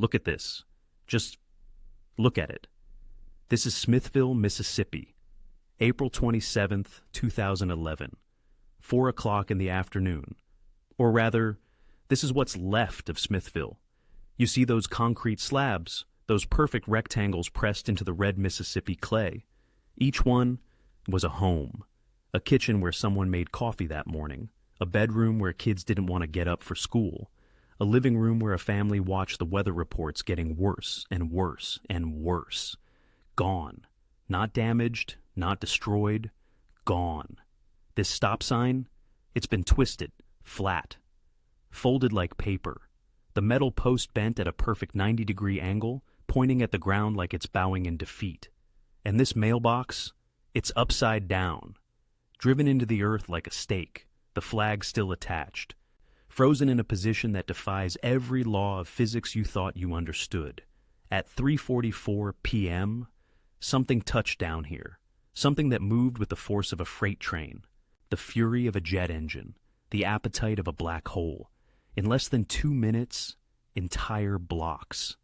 Look at this. Just look at it. This is Smithville, Mississippi, April 27th, 2011, 4 o'clock in the afternoon. Or rather, this is what's left of Smithville. You see those concrete slabs, those perfect rectangles pressed into the red Mississippi clay. Each one was a home, a kitchen where someone made coffee that morning, a bedroom where kids didn't want to get up for school, a living room where a family watched the weather reports getting worse and worse and worse. Gone. Not damaged, not destroyed, gone. This stop sign, it's been twisted, flat, folded like paper. The metal post bent at a perfect 90-degree angle, pointing at the ground like it's bowing in defeat. And this mailbox, it's upside down, driven into the earth like a stake, the flag still attached, frozen in a position that defies every law of physics you thought you understood. At 3:44 p.m., something touched down here, something that moved with the force of a freight train, the fury of a jet engine, the appetite of a black hole. In less than 2 minutes, entire blocks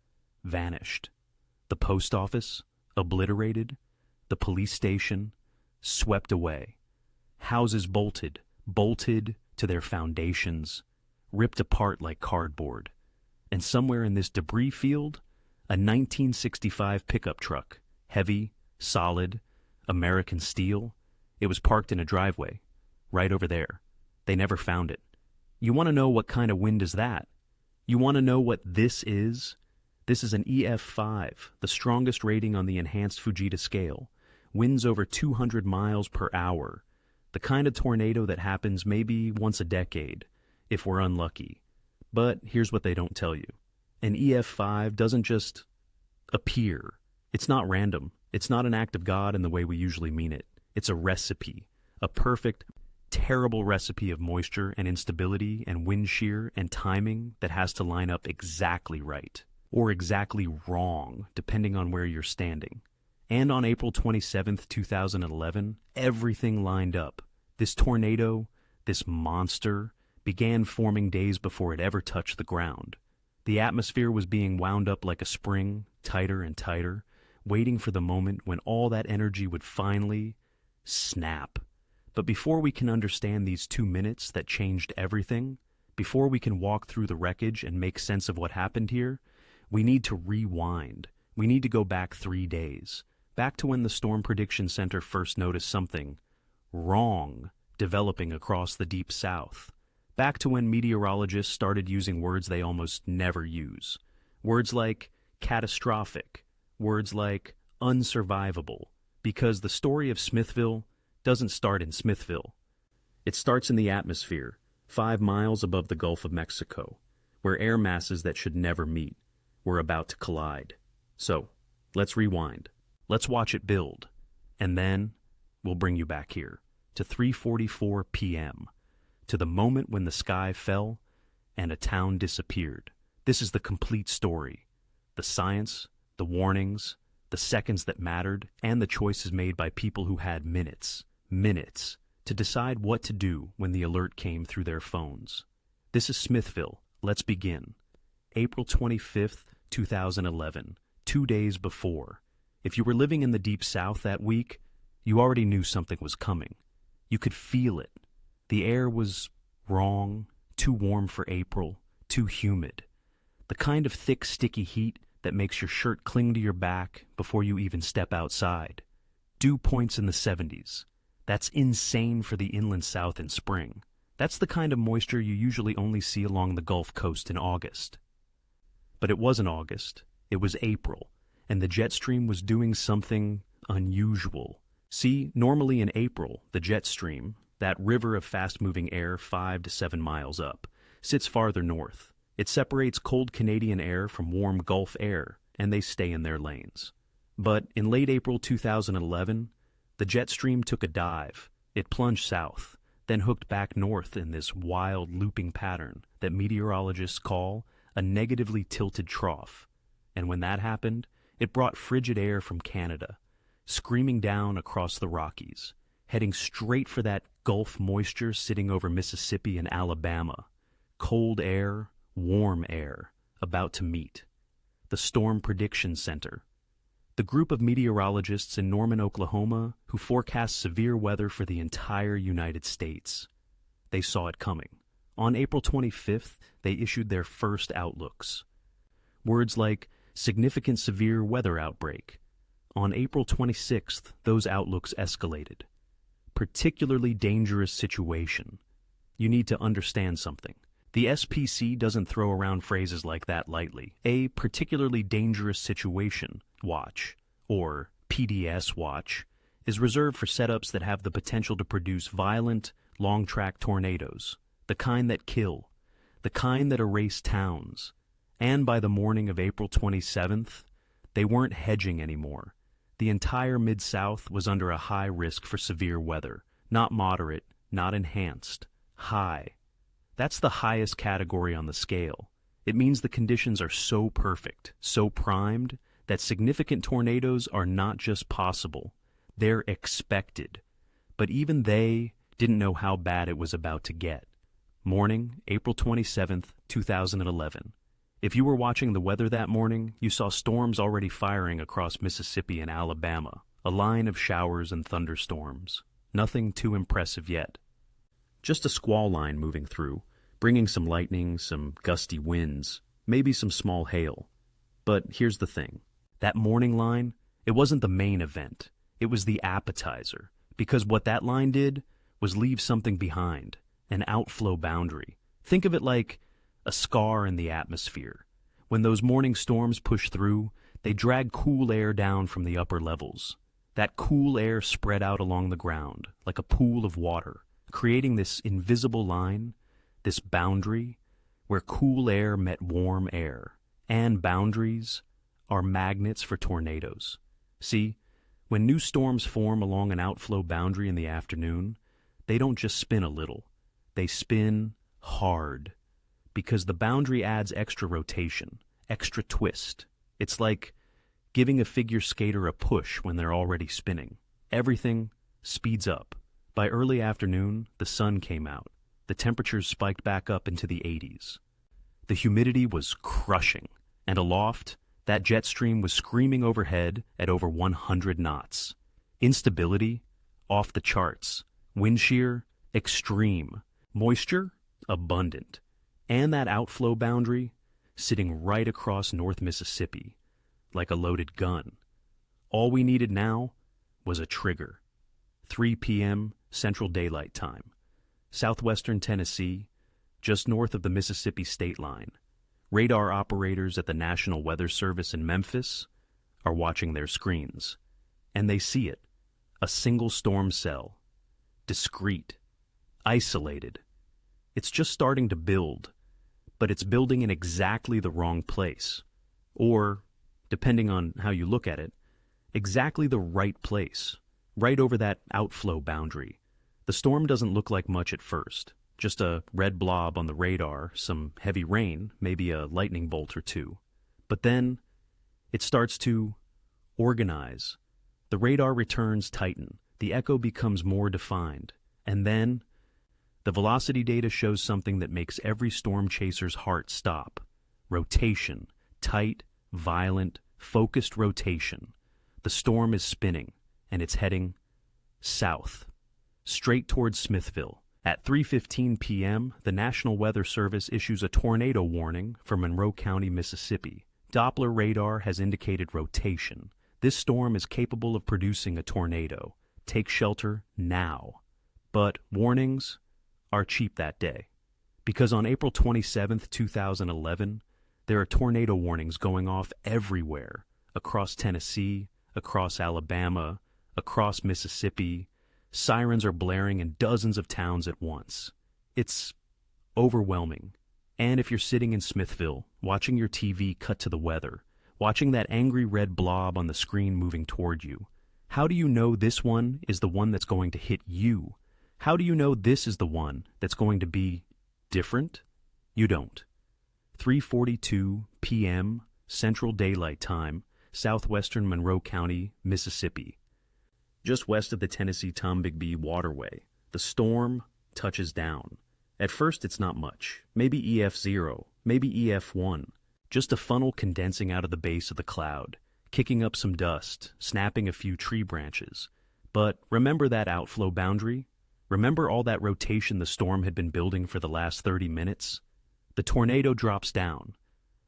vanished. The post office, obliterated. The police station, swept away. Houses bolted to their foundations, ripped apart like cardboard. And somewhere in this debris field, a 1965 pickup truck, heavy, solid, American steel. It was parked in a driveway, right over there. They never found it. You want to know what kind of wind is that? You want to know what this is? This is an EF5, the strongest rating on the Enhanced Fujita Scale. Winds over 200 miles per hour. The kind of tornado that happens maybe once a decade, if we're unlucky. But here's what they don't tell you. An EF5 doesn't just appear. It's not random. It's not an act of God in the way we usually mean it. It's a recipe. A perfect, terrible recipe of moisture and instability and wind shear and timing that has to line up exactly right. Or exactly wrong, depending on where you're standing. And on April 27th, 2011, everything lined up. This tornado, this monster, began forming days before it ever touched the ground. The atmosphere was being wound up like a spring, tighter and tighter, waiting for the moment when all that energy would finally snap. But before we can understand these 2 minutes that changed everything, before we can walk through the wreckage and make sense of what happened here, we need to rewind. We need to go back 3 days. Back to when the Storm Prediction Center first noticed something wrong developing across the Deep South. Back to when meteorologists started using words they almost never use. Words like catastrophic, words like unsurvivable, because the story of Smithville doesn't start in Smithville. It starts in the atmosphere, 5 miles above the Gulf of Mexico, where air masses that should never meet were about to collide. So, let's rewind. Let's watch it build, and then we'll bring you back here to 3:44 p.m., to the moment when the sky fell and a town disappeared. This is the complete story. The science, the warnings, the seconds that mattered, and the choices made by people who had minutes, to decide what to do when the alert came through their phones. This is Smithville. Let's begin. April 25th, 2011, 2 days before. If you were living in the Deep South that week, you already knew something was coming. You could feel it. The air was wrong, too warm for April, too humid. The kind of thick, sticky heat that makes your shirt cling to your back before you even step outside. Dew points in the 70s. That's insane for the inland South in spring. That's the kind of moisture you usually only see along the Gulf Coast in August. But it wasn't August. It was April. And the jet stream was doing something unusual. See, normally in April, the jet stream, that river of fast-moving air 5 to 7 miles up, sits farther north. It separates cold Canadian air from warm Gulf air, and they stay in their lanes. But in late April 2011, the jet stream took a dive. It plunged south, then hooked back north in this wild looping pattern that meteorologists call a negatively tilted trough. And when that happened, it brought frigid air from Canada, screaming down across the Rockies, heading straight for that Gulf moisture sitting over Mississippi and Alabama. Cold air, warm air, about to meet. the Storm Prediction Center, the group of meteorologists in Norman, Oklahoma, who forecast severe weather for the entire United States. They saw it coming. On April 25th, they issued their first outlooks. Words like significant severe weather outbreak. On April 26th, those outlooks escalated. Particularly dangerous situation. You need to understand something. The SPC doesn't throw around phrases like that lightly. A particularly dangerous situation, watch, or PDS watch, is reserved for setups that have the potential to produce violent, long-track tornadoes, the kind that kill, the kind that erase towns. And by the morning of April 27th, they weren't hedging anymore. The entire Mid-South was under a high risk for severe weather. Not moderate, not enhanced, high. That's the highest category on the scale. It means the conditions are so perfect, so primed, that significant tornadoes are not just possible, they're expected. But even they didn't know how bad it was about to get. Morning, April 27th, 2011. If you were watching the weather that morning, you saw storms already firing across Mississippi and Alabama, a line of showers and thunderstorms. Nothing too impressive yet. Just a squall line moving through, bringing some lightning, some gusty winds, maybe some small hail. But here's the thing. That morning line, it wasn't the main event. It was the appetizer. Because what that line did was leave something behind, an outflow boundary. Think of it like a scar in the atmosphere. When those morning storms push through, they drag cool air down from the upper levels. That cool air spread out along the ground, like a pool of water, creating this invisible line, this boundary, where cool air met warm air. And boundaries are magnets for tornadoes. See, when new storms form along an outflow boundary in the afternoon, they don't just spin a little. They spin hard. Because the boundary adds extra rotation, extra twist. It's like giving a figure skater a push when they're already spinning. Everything speeds up. By early afternoon, the sun came out. The temperatures spiked back up into the 80s. The humidity was crushing, and aloft, that jet stream was screaming overhead at over 100 knots. Instability, off the charts. Wind shear, extreme. Moisture, abundant. And that outflow boundary, sitting right across North Mississippi, like a loaded gun. All we needed now was a trigger. 3 p.m. Central Daylight Time. Southwestern Tennessee, just north of the Mississippi state line. Radar operators at the National Weather Service in Memphis are watching their screens. And they see it. A single storm cell. Discrete. Isolated. It's just starting to build. But it's building in exactly the wrong place. Or, depending on how you look at it, exactly the right place. Right over that outflow boundary. The storm doesn't look like much at first. Just a red blob on the radar, some heavy rain, maybe a lightning bolt or two. But then, it starts to organize. The radar returns tighten. The echo becomes more defined. And then, the velocity data shows something that makes every storm chaser's heart stop. Rotation. Tight, violent, focused rotation. The storm is spinning, and it's heading south. Straight towards Smithville. At 3:15 p.m., the National Weather Service issues a tornado warning for Monroe County, Mississippi. Doppler radar has indicated rotation. This storm is capable of producing a tornado. Take shelter now. But warnings are cheap that day. Because on April 27, 2011, there are tornado warnings going off everywhere. Across Tennessee, across Alabama, across Mississippi. Sirens are blaring in dozens of towns at once. It's overwhelming. And if you're sitting in Smithville, watching your TV cut to the weather, watching that angry red blob on the screen moving toward you, how do you know this one is the one that's going to hit you? How do you know this is the one that's going to be different? You don't. 3:42 p.m. Central Daylight Time, southwestern Monroe County, Mississippi. Just west of the Tennessee-Tombigbee Waterway, the storm touches down. At first it's not much, maybe EF0, maybe EF1. Just a funnel condensing out of the base of the cloud, kicking up some dust, snapping a few tree branches. But remember that outflow boundary? Remember all that rotation the storm had been building for the last 30 minutes? The tornado drops down,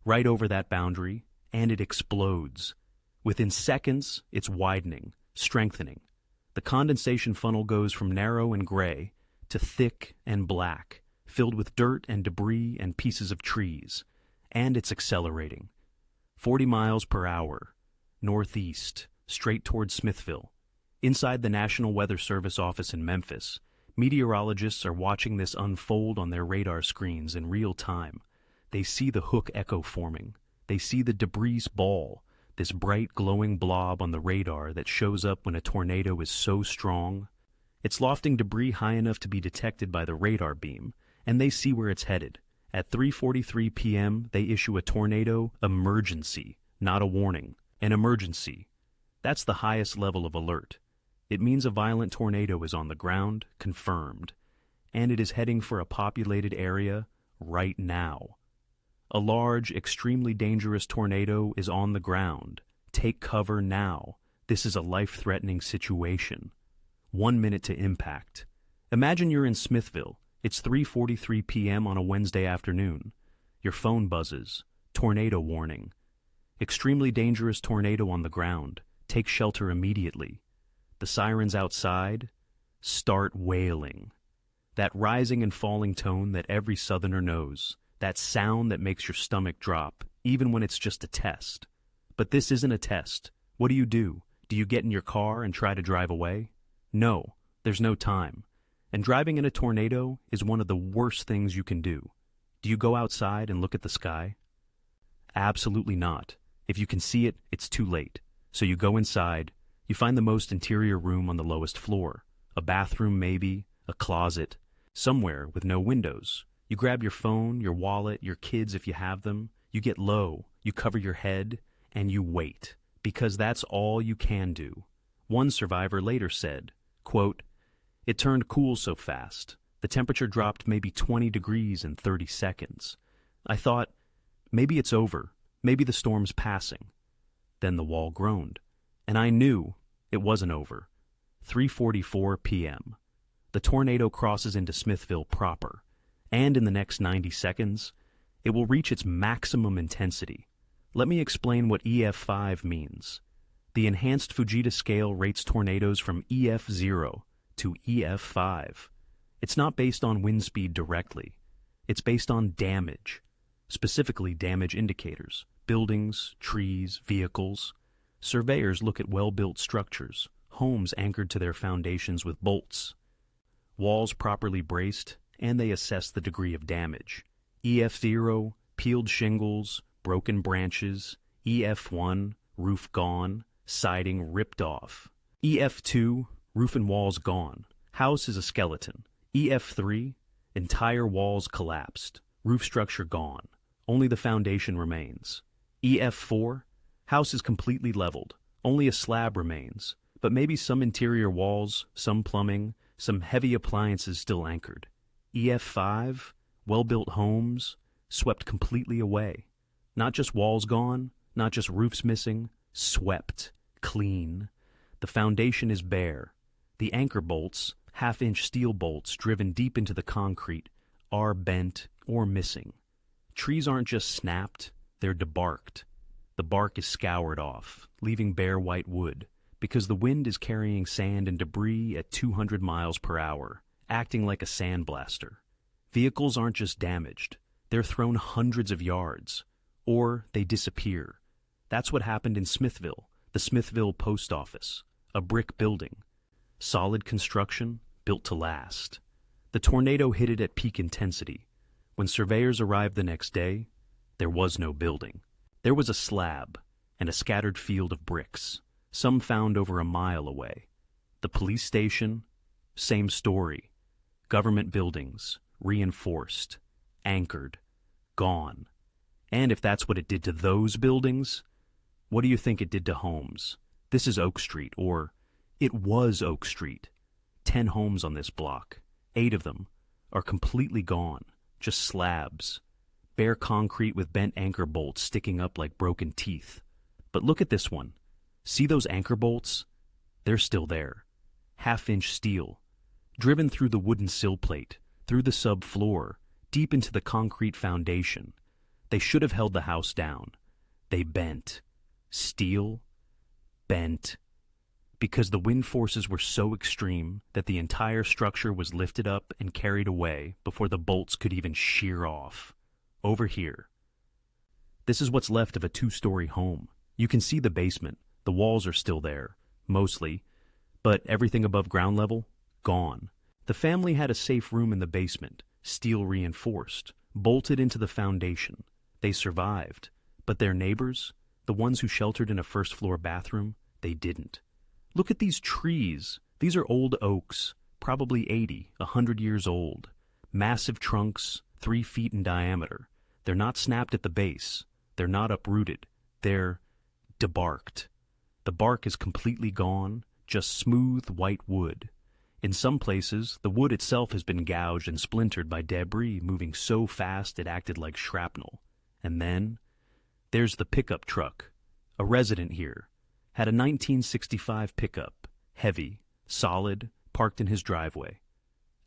right over that boundary, and it explodes. Within seconds, it's widening, strengthening. The condensation funnel goes from narrow and gray to thick and black, filled with dirt and debris and pieces of trees. And it's accelerating. 40 miles per hour, northeast, straight towards Smithville. Inside the National Weather Service office in Memphis, meteorologists are watching this unfold on their radar screens in real time. They see the hook echo forming. They see the debris ball, this bright glowing blob on the radar that shows up when a tornado is so strong. It's lofting debris high enough to be detected by the radar beam, and they see where it's headed. At 3:43 p.m., they issue a tornado emergency, not a warning. An emergency. That's the highest level of alert. It means a violent tornado is on the ground, confirmed, and it is heading for a populated area right now. A large, extremely dangerous tornado is on the ground. Take cover now. This is a life-threatening situation. 1 minute to impact. Imagine you're in Smithville. It's 3:43 p.m. on a Wednesday afternoon. Your phone buzzes. Tornado warning. Extremely dangerous tornado on the ground. Take shelter immediately. The sirens outside start wailing. That rising and falling tone that every Southerner knows. That sound that makes your stomach drop, even when it's just a test. But this isn't a test. What do? Do you get in your car and try to drive away? No, there's no time. And driving in a tornado is one of the worst things you can do. Do you go outside and look at the sky? Absolutely not. If you can see it, it's too late. So you go inside. You find the most interior room on the lowest floor. A bathroom maybe, a closet, somewhere with no windows. You grab your phone, your wallet, your kids if you have them. You get low, you cover your head, and you wait. Because that's all you can do. One survivor later said, quote, "It turned cool so fast. The temperature dropped maybe 20 degrees in 30 seconds. I thought, maybe it's over. Maybe the storm's passing." Then the wall groaned. And I knew it wasn't over. 3:44 p.m. The tornado crosses into Smithville proper. And in the next 90 seconds, it will reach its maximum intensity. Let me explain what EF5 means. The Enhanced Fujita Scale rates tornadoes from EF0 to EF5. It's not based on wind speed directly. It's based on damage, specifically damage indicators, buildings, trees, vehicles. Surveyors look at well-built structures, homes anchored to their foundations with bolts, walls properly braced, and they assess the degree of damage. EF0, peeled shingles, broken branches. EF1, roof gone, siding ripped off. EF2, roof and walls gone. House is a skeleton. EF3, entire walls collapsed. Roof structure gone. Only the foundation remains. EF4, house is completely leveled. Only a slab remains, but maybe some interior walls, some plumbing, some heavy appliances still anchored. EF5, well-built homes, swept completely away. Not just walls gone, not just roofs missing, swept, clean. The foundation is bare. The anchor bolts, half-inch steel bolts driven deep into the concrete, are bent or missing. Trees aren't just snapped, they're debarked. The bark is scoured off, leaving bare white wood, because the wind is carrying sand and debris at 200 miles per hour, acting like a sandblaster. Vehicles aren't just damaged, they're thrown hundreds of yards, or they disappear. That's what happened in Smithville, the Smithville post office, a brick building. Solid construction, built to last. The tornado hit it at peak intensity. When surveyors arrived the next day, there was no building. There was a slab and a scattered field of bricks, some found over a mile away. The police station, same story. Government buildings, reinforced, anchored, gone. And if that's what it did to those buildings, what do you think it did to homes? This is Oak Street, or it was Oak Street. 10 homes on this block. 8 of them are completely gone, just slabs. bare concrete with bent anchor bolts sticking up like broken teeth. But look at this one. See those anchor bolts? They're still there. Half-inch steel, driven through the wooden sill plate, through the subfloor, deep into the concrete foundation. They should have held the house down. They bent. Steel bent. Because the wind forces were so extreme that the entire structure was lifted up and carried away before the bolts could even shear off. Over here. This is what's left of a 2-story home. You can see the basement. The walls are still there, mostly, but everything above ground level, gone. The family had a safe room in the basement, steel reinforced, bolted into the foundation. They survived, but their neighbors, the ones who sheltered in a first-floor bathroom, they didn't. Look at these trees. These are old oaks, probably 80, 100 years old. Massive trunks, 3 feet in diameter. They're not snapped at the base. They're not uprooted. They're debarked. The bark is completely gone, just smooth white wood. In some places, the wood itself has been gouged and splintered by debris moving so fast it acted like shrapnel. And then, there's the pickup truck. A resident here. Had a 1965 pickup, heavy, solid, parked in his driveway.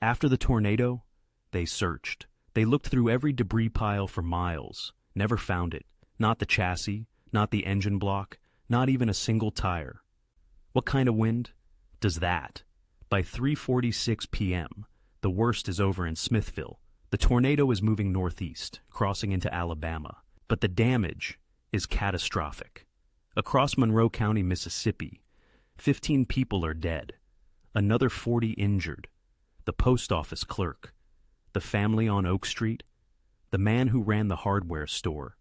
After the tornado, they searched. They looked through every debris pile for miles, never found it. Not the chassis, not the engine block, not even a single tire. What kind of wind? Does that? By 3:46 p.m., the worst is over in Smithville. The tornado is moving northeast, crossing into Alabama. But the damage is catastrophic. Across Monroe County, Mississippi, 15 people are dead, another 40 injured, the post office clerk, the family on Oak Street, the man who ran the hardware store,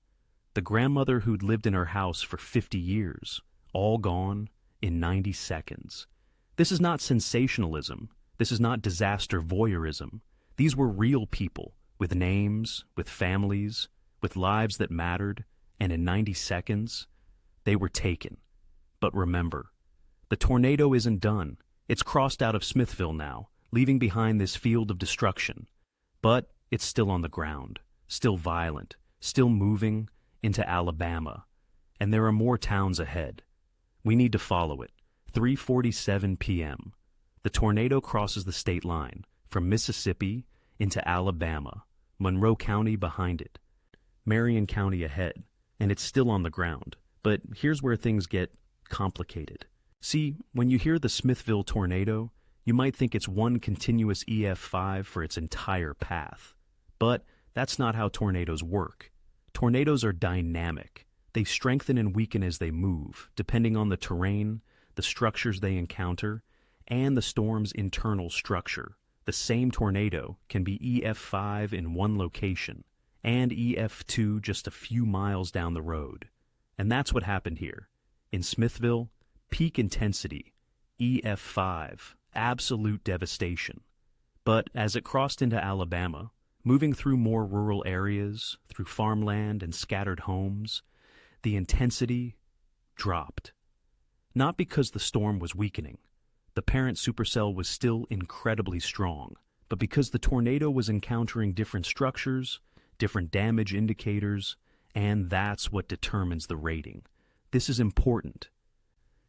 the grandmother who'd lived in her house for 50 years, all gone in 90 seconds. This is not sensationalism. This is not disaster voyeurism. These were real people, with names, with families, with lives that mattered, and in 90 seconds, they were taken. But remember, the tornado isn't done. It's crossed out of Smithville now, leaving behind this field of destruction. But it's still on the ground, still violent, still moving into Alabama. And there are more towns ahead. We need to follow it. 3:47 p.m. The tornado crosses the state line, from Mississippi into Alabama, Monroe County behind it, Marion County ahead, and it's still on the ground. But here's where things get complicated. See, when you hear the Smithville tornado, you might think it's one continuous EF5 for its entire path. But that's not how tornadoes work. Tornadoes are dynamic. They strengthen and weaken as they move, depending on the terrain, the structures they encounter, and the storm's internal structure. The same tornado can be EF5 in one location, and EF2 just a few miles down the road. And that's what happened here. In Smithville, peak intensity, EF5, absolute devastation. But as it crossed into Alabama, moving through more rural areas, through farmland and scattered homes, the intensity dropped. Not because the storm was weakening. The parent supercell was still incredibly strong, but because the tornado was encountering different structures, different damage indicators, and that's what determines the rating. This is important.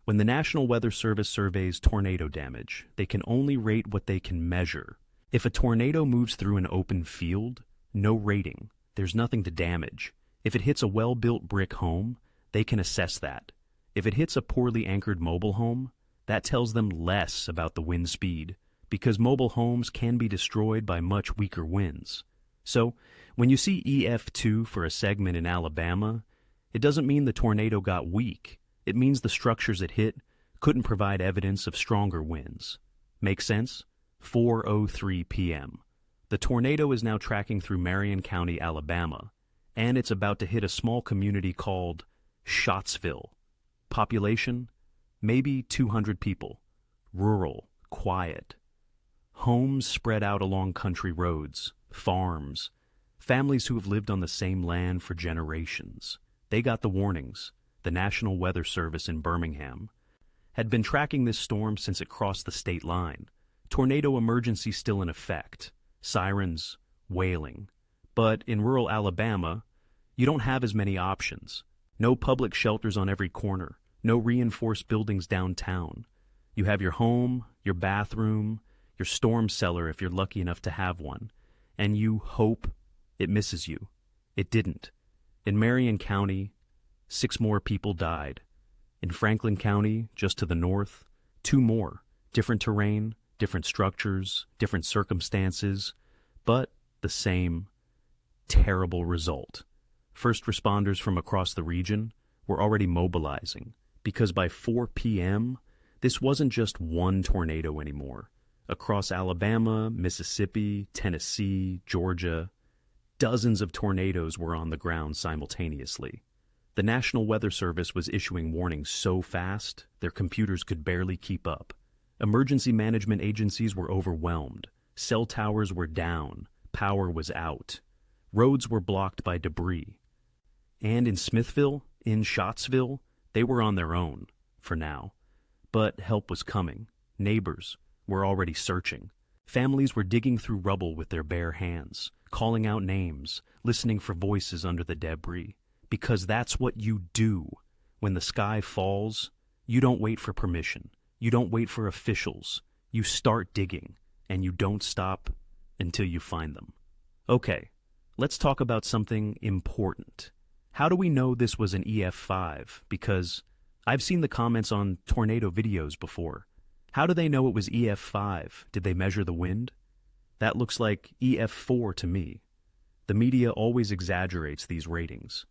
When the National Weather Service surveys tornado damage, they can only rate what they can measure. If a tornado moves through an open field, no rating. There's nothing to damage. If it hits a well-built brick home, they can assess that. If it hits a poorly anchored mobile home, that tells them less about the wind speed, because mobile homes can be destroyed by much weaker winds. So, when you see EF2 for a segment in Alabama, it doesn't mean the tornado got weak. It means the structures it hit couldn't provide evidence of stronger winds. Make sense? 4:03 p.m. The tornado is now tracking through Marion County, Alabama, and it's about to hit a small community called Scottsville. Population? Maybe 200 people. Rural, quiet. Homes spread out along country roads, farms, families who have lived on the same land for generations. They got the warnings. The National Weather Service in Birmingham had been tracking this storm since it crossed the state line. Tornado emergency still in effect. Sirens, wailing. But in rural Alabama, you don't have as many options. No public shelters on every corner, no reinforced buildings downtown. You have your home, your bathroom, your storm cellar if you're lucky enough to have one, and you hope it misses you. It didn't. In Marion County, 6 more people died. In Franklin County, just to the north, 2 more. Different terrain, different structures, different circumstances, but the same terrible result. First responders from across the region were already mobilizing, because by 4 p.m., this wasn't just one tornado anymore. Across Alabama, Mississippi, Tennessee, Georgia, dozens of tornadoes were on the ground simultaneously. The National Weather Service was issuing warnings so fast, their computers could barely keep up. Emergency management agencies were overwhelmed. Cell towers were down. Power was out. Roads were blocked by debris. And in Smithville, in Scottsville, they were on their own, for now. But help was coming. Neighbors were already searching. Families were digging through rubble with their bare hands, calling out names, listening for voices under the debris. Because that's what you do. When the sky falls, you don't wait for permission. You don't wait for officials. You start digging, and you don't stop until you find them. Okay, let's talk about something important. How do we know this was an EF5? Because I've seen the comments on tornado videos before. How do they know it was EF5? Did they measure the wind? That looks like EF4 to me. The media always exaggerates these ratings.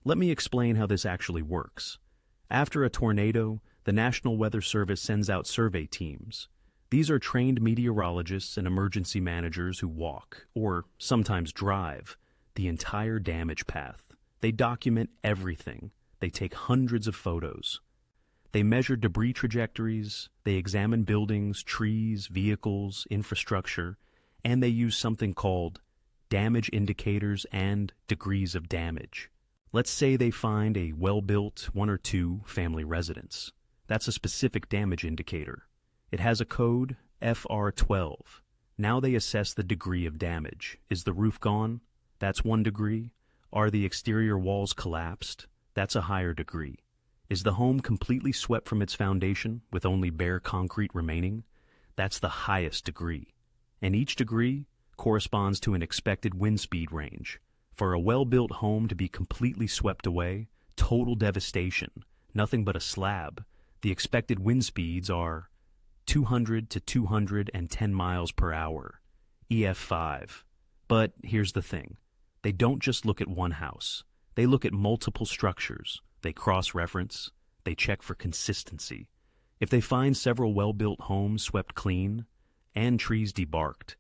Let me explain how this actually works. After a tornado, the National Weather Service sends out survey teams. These are trained meteorologists and emergency managers who walk, or sometimes drive, the entire damage path. They document everything. They take hundreds of photos. They measure debris trajectories, they examine buildings, trees, vehicles, infrastructure, and they use something called damage indicators and degrees of damage. Let's say they find a well-built 1 or 2 family residence. That's a specific damage indicator. It has a code FR12. Now they assess the degree of damage. Is the roof gone? That's 1 degree. Are the exterior walls collapsed? That's a higher degree. Is the home completely swept from its foundation with only bare concrete remaining? That's the highest degree. And each degree corresponds to an expected wind speed range. For a well-built home to be completely swept away, total devastation, nothing but a slab, the expected wind speeds are 200 to 210 miles per hour, EF5. But here's the thing. They don't just look at one house. They look at multiple structures. They cross-reference. They check for consistency. If they find several well-built homes swept clean, and trees debarked,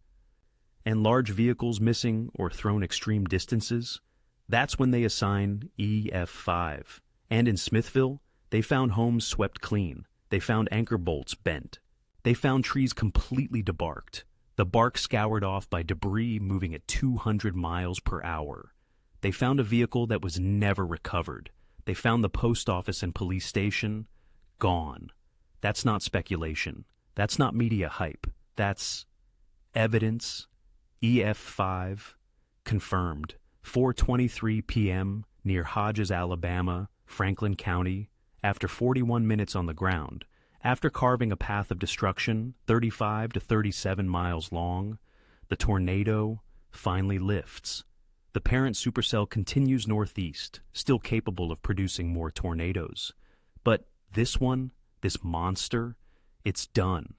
and large vehicles missing or thrown extreme distances, that's when they assign EF5. And in Smithville, they found homes swept clean. They found anchor bolts bent. They found trees completely debarked, the bark scoured off by debris moving at 200 miles per hour. They found a vehicle that was never recovered. They found the post office and police station gone. That's not speculation. That's not media hype. That's evidence. EF5 confirmed. 4:23 p.m. near Hodges, Alabama, Franklin County. After 41 minutes on the ground, after carving a path of destruction 35 to 37 miles long, the tornado finally lifts. The parent supercell continues northeast, still capable of producing more tornadoes. But this one, this monster, it's done.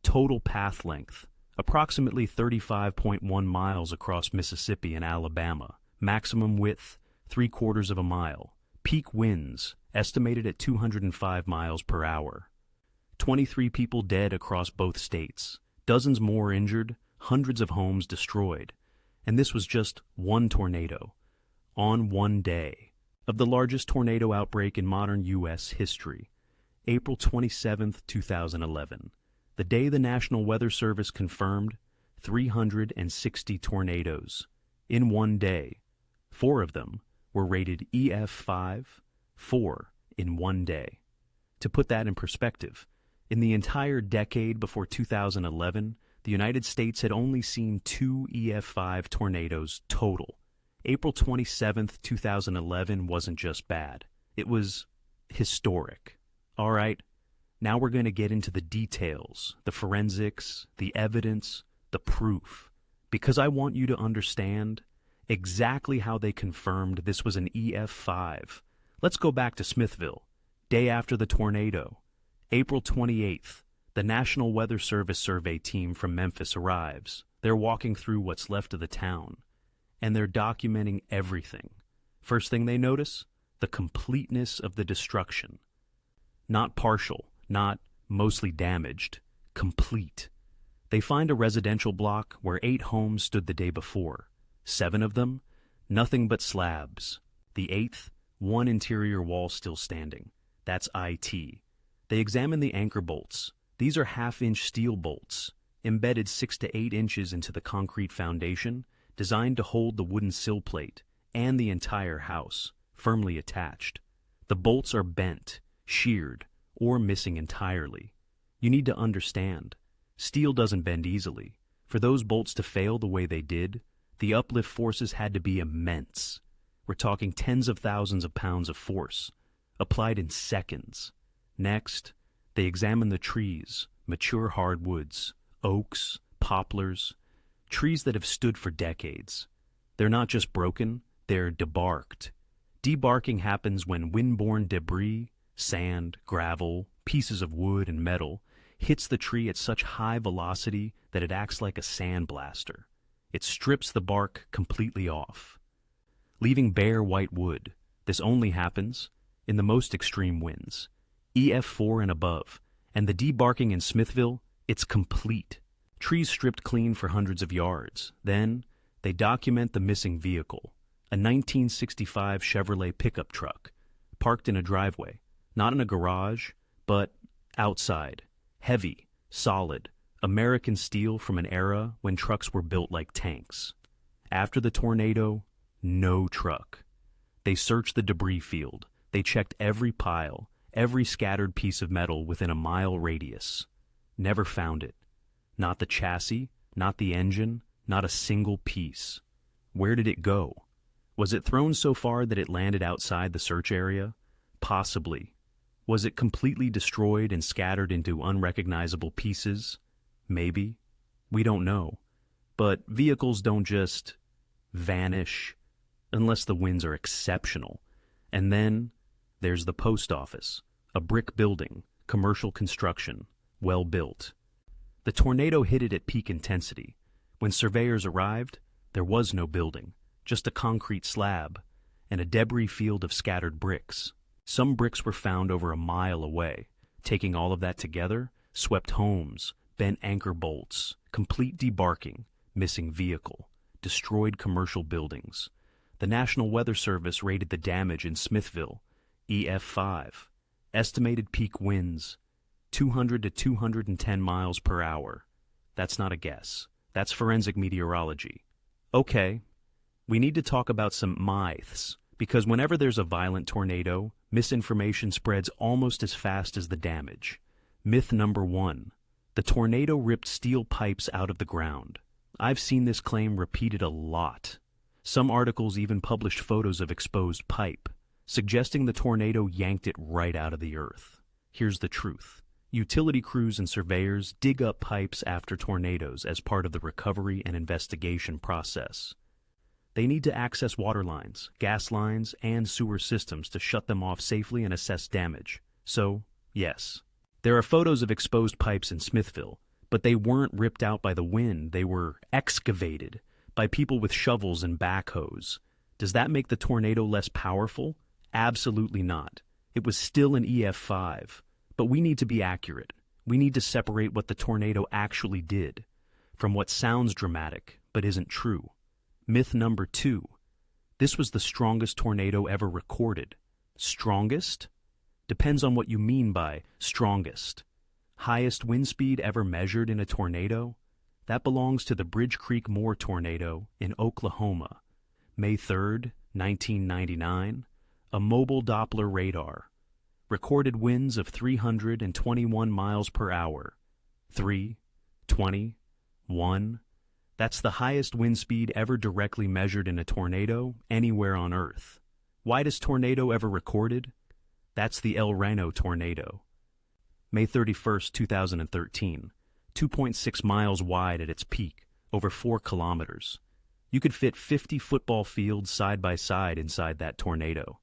Total path length, approximately 35.1 miles across Mississippi and Alabama. Maximum width, 3/4 of a mile. Peak winds, estimated at 205 miles per hour. 23 people dead across both states. Dozens more injured, hundreds of homes destroyed. And this was just one tornado, on one day, of the largest tornado outbreak in modern U.S. history, April 27, 2011, the day the National Weather Service confirmed 360 tornadoes in one day. 4 of them were rated EF5, 4 in one day. To put that in perspective, in the entire decade before 2011, the United States had only seen 2 EF5 tornadoes total. April 27th, 2011 wasn't just bad. It was historic. All right, now we're going to get into the details, the forensics, the evidence, the proof, because I want you to understand exactly how they confirmed this was an EF5. Let's go back to Smithville, day after the tornado. April 28th, the National Weather Service survey team from Memphis arrives. They're walking through what's left of the town, and they're documenting everything. First thing they notice, the completeness of the destruction. Not partial, not mostly damaged, complete. They find a residential block where 8 homes stood the day before. 7 of them, nothing but slabs. The 8th, 1 interior wall still standing. That's IT. They examine the anchor bolts. These are half-inch steel bolts, embedded 6 to 8 inches into the concrete foundation, designed to hold the wooden sill plate and the entire house, firmly attached. The bolts are bent, sheared, or missing entirely. You need to understand, steel doesn't bend easily. For those bolts to fail the way they did, the uplift forces had to be immense. We're talking tens of thousands of pounds of force, applied in seconds. Next, they examine the trees, mature hardwoods, oaks, poplars, trees that have stood for decades. They're not just broken, they're debarked. Debarking happens when windborne debris, sand, gravel, pieces of wood and metal hits the tree at such high velocity that it acts like a sandblaster. It strips the bark completely off, leaving bare white wood. This only happens in the most extreme winds, EF4 and above, and the debarking in Smithville, it's complete. Trees stripped clean for hundreds of yards. Then, they document the missing vehicle, a 1965 Chevrolet pickup truck, parked in a driveway, not in a garage, but outside, heavy, solid, American steel from an era when trucks were built like tanks. After the tornado, no truck. They searched the debris field. They checked every pile, every scattered piece of metal within a mile radius. Never found it. Not the chassis, not the engine, not a single piece. Where did it go? Was it thrown so far that it landed outside the search area? Possibly. Was it completely destroyed and scattered into unrecognizable pieces? Maybe. We don't know. But vehicles don't just vanish unless the winds are exceptional. And then there's the post office, a brick building, commercial construction, well built. The tornado hit it at peak intensity. When surveyors arrived, there was no building, just a concrete slab and a debris field of scattered bricks. Some bricks were found over a mile away. Taking all of that together, swept homes, bent anchor bolts, complete debarking, missing vehicle, destroyed commercial buildings. The National Weather Service rated the damage in Smithville EF5. Estimated peak winds 200 to 210 miles per hour. That's not a guess. That's forensic meteorology. Okay, we need to talk about some myths, because whenever there's a violent tornado, misinformation spreads almost as fast as the damage. Myth number 1. The tornado ripped steel pipes out of the ground. I've seen this claim repeated a lot. Some articles even published photos of exposed pipe, suggesting the tornado yanked it right out of the earth. Here's the truth. Utility crews and surveyors dig up pipes after tornadoes as part of the recovery and investigation process. They need to access water lines, gas lines, and sewer systems to shut them off safely and assess damage. So, yes, there are photos of exposed pipes in Smithville, but they weren't ripped out by the wind. They were excavated by people with shovels and backhoes. Does that make the tornado less powerful? Absolutely not. It was still an EF5. But we need to be accurate. We need to separate what the tornado actually did from what sounds dramatic but isn't true. Myth number 2. This was the strongest tornado ever recorded. Strongest? Depends on what you mean by strongest. Highest wind speed ever measured in a tornado? That belongs to the Bridge Creek Moore tornado in Oklahoma. May 3rd, 1999. A mobile Doppler radar. Recorded winds of 321 miles per hour. 3, 20, 1. That's the highest wind speed ever directly measured in a tornado anywhere on Earth. Widest tornado ever recorded? That's the Reno tornado. May 31st, 2013. 2.6 miles wide at its peak, over 4 kilometers. You could fit 50 football fields side by side inside that tornado.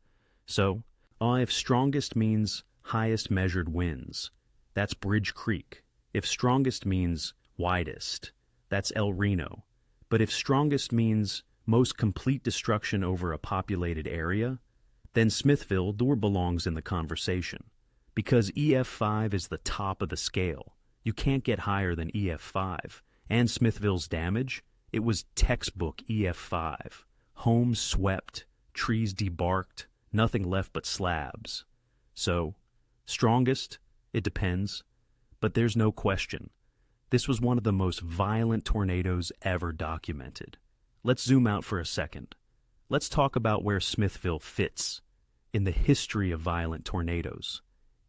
So, if strongest means highest measured winds, that's Bridge Creek. If strongest means widest, that's El Reno. But if strongest means most complete destruction over a populated area, then Smithville belongs in the conversation. Because EF5 is the top of the scale. You can't get higher than EF5. And Smithville's damage, it was textbook EF5. Homes swept, trees debarked, nothing left but slabs. So, strongest? It depends. But there's no question. This was one of the most violent tornadoes ever documented. Let's zoom out for a second. Let's talk about where Smithville fits in the history of violent tornadoes.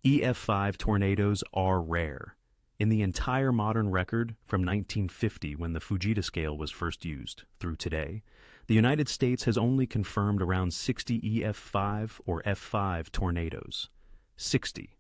EF5 tornadoes are rare. In the entire modern record, from 1950 when the Fujita Scale was first used, through today, the United States has only confirmed around 60 EF5 or F5 tornadoes. 60.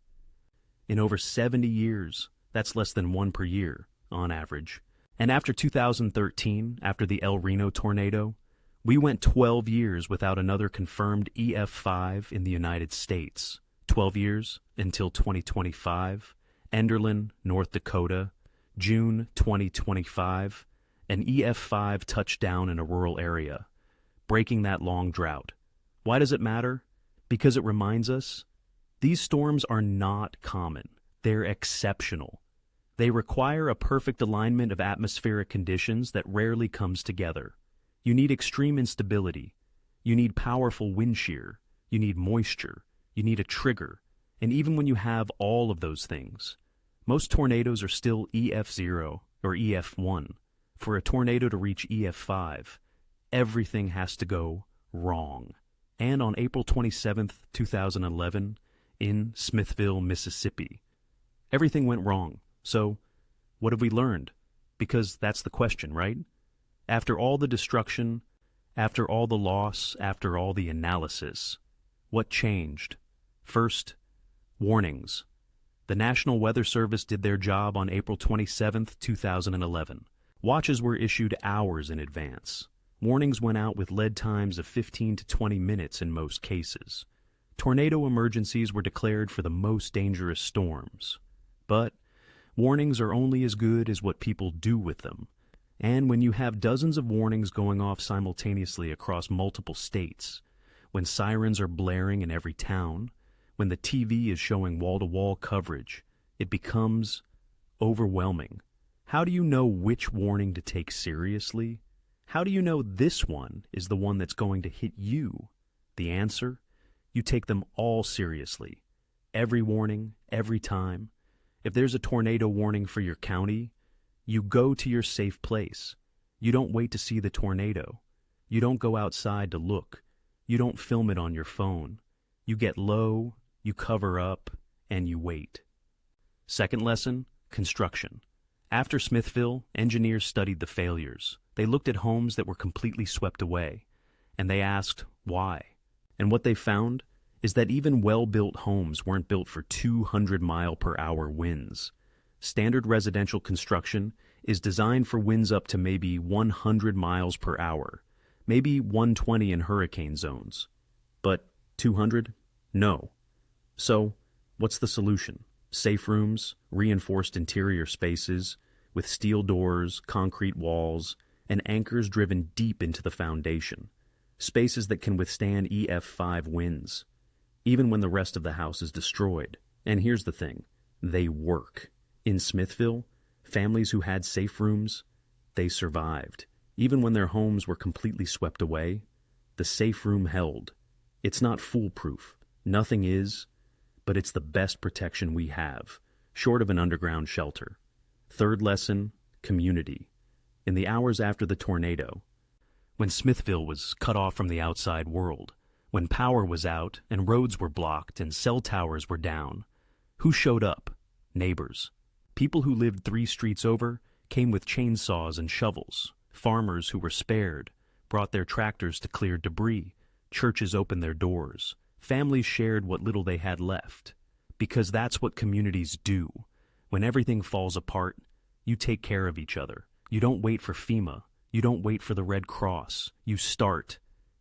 In over 70 years, that's less than one per year, on average. And after 2013, after the El Reno tornado, we went 12 years without another confirmed EF5 in the United States. 12 years until 2025. Enderlin, North Dakota, June 2025, an EF5 touched down in a rural area, breaking that long drought. Why does it matter? Because it reminds us, these storms are not common. They're exceptional. They require a perfect alignment of atmospheric conditions that rarely comes together. You need extreme instability. You need powerful wind shear. You need moisture. You need a trigger. And even when you have all of those things, most tornadoes are still EF0 or EF1. For a tornado to reach EF5, everything has to go wrong. And on April 27, 2011, in Smithville, Mississippi, everything went wrong. So, what have we learned? Because that's the question, right? After all the destruction, after all the loss, after all the analysis, what changed? First, warnings. The National Weather Service did their job on April 27, 2011. Watches were issued hours in advance. Warnings went out with lead times of 15 to 20 minutes in most cases. Tornado emergencies were declared for the most dangerous storms. But warnings are only as good as what people do with them. And when you have dozens of warnings going off simultaneously across multiple states, when sirens are blaring in every town, when the TV is showing wall-to-wall coverage, it becomes overwhelming. How do you know which warning to take seriously? How do you know this one is the one that's going to hit you? The answer? You take them all seriously. Every warning, every time. If there's a tornado warning for your county, you go to your safe place. You don't wait to see the tornado. You don't go outside to look. You don't film it on your phone. You get low, you cover up, and you wait. Second lesson, construction. After Smithville, engineers studied the failures. They looked at homes that were completely swept away, and they asked why. And what they found is that even well-built homes weren't built for 200-mile-per-hour winds. Standard residential construction is designed for winds up to maybe 100 miles per hour, maybe 120 in hurricane zones. But 200? No. So, what's the solution? Safe rooms, reinforced interior spaces, with steel doors, concrete walls, and anchors driven deep into the foundation. Spaces that can withstand EF5 winds, even when the rest of the house is destroyed. And here's the thing, they work. In Smithville, families who had safe rooms, they survived. Even when their homes were completely swept away, the safe room held. It's not foolproof. Nothing is, but it's the best protection we have, short of an underground shelter. Third lesson, community. In the hours after the tornado, when Smithville was cut off from the outside world, when power was out and roads were blocked and cell towers were down, who showed up? Neighbors. People who lived 3 streets over came with chainsaws and shovels, Farmers who were spared brought their tractors to clear debris. Churches opened their doors. Families shared what little they had left. Because that's what communities do. When everything falls apart, you take care of each other. You don't wait for FEMA. You don't wait for the Red Cross. You start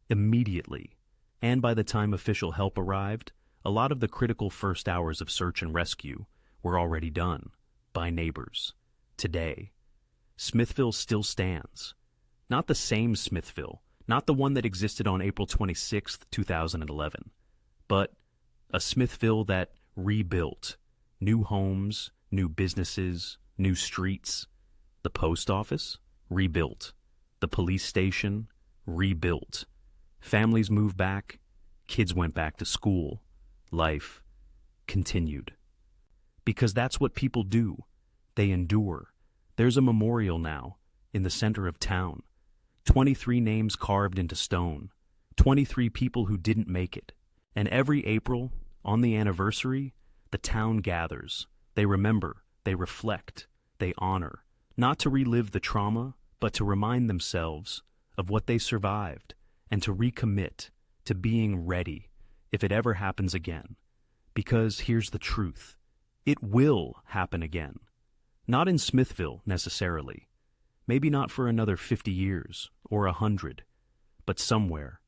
immediately. And by the time official help arrived, a lot of the critical first hours of search and rescue were already done by neighbors. Today, Smithville still stands. Not the same Smithville, not the one that existed on April 26, 2011, but a Smithville that rebuilt. New homes, new businesses, new streets. The post office, rebuilt. The police station, rebuilt. Families moved back. Kids went back to school. Life continued. Because that's what people do. They endure. There's a memorial now in the center of town. 23 names carved into stone. 23 people who didn't make it. And every April, on the anniversary, the town gathers. They remember, they reflect, they honor. Not to relive the trauma, but to remind themselves of what they survived and to recommit to being ready if it ever happens again. Because here's the truth. It will happen again. Not in Smithville, necessarily. Maybe not for another 50 years or 100, but somewhere,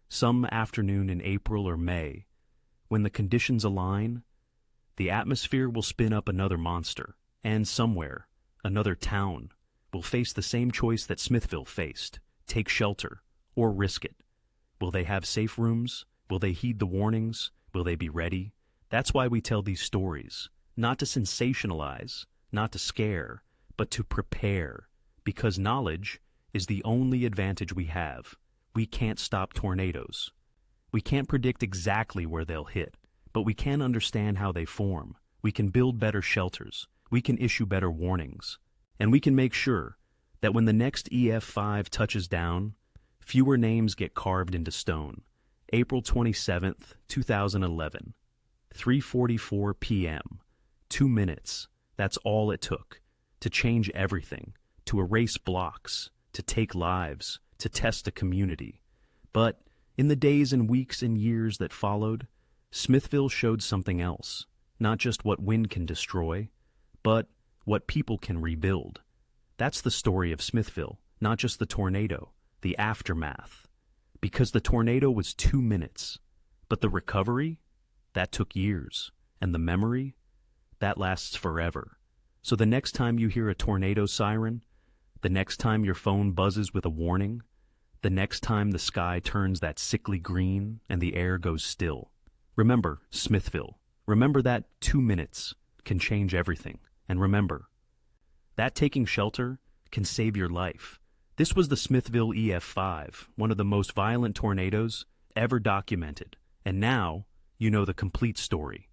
some afternoon in April or May, when the conditions align, the atmosphere will spin up another monster, and somewhere, another town will face the same choice that Smithville faced: take shelter or risk it. Will they have safe rooms? Will they heed the warnings? Will they be ready? That's why we tell these stories, not to sensationalize, not to scare, but to prepare, because knowledge is the only advantage we have. We can't stop tornadoes. We can't predict exactly where they'll hit, but we can understand how they form. We can build better shelters. We can issue better warnings. And we can make sure that when the next EF5 touches down, fewer names get carved into stone. April 27th, 2011, 3:44 p.m., 2 minutes. That's all it took to change everything, to erase blocks, to take lives, to test a community. But in the days and weeks and years that followed, Smithville showed something else. Not just what wind can destroy, but what people can rebuild. That's the story of Smithville, not just the tornado, the aftermath. Because the tornado was 2 minutes, but the recovery, that took years, and the memory, that lasts forever. So the next time you hear a tornado siren, the next time your phone buzzes with a warning, the next time the sky turns that sickly green and the air goes still, remember Smithville. Remember that 2 minutes can change everything. And remember, that taking shelter can save your life. This was the Smithville EF5, one of the most violent tornadoes ever documented. And now you know the complete story.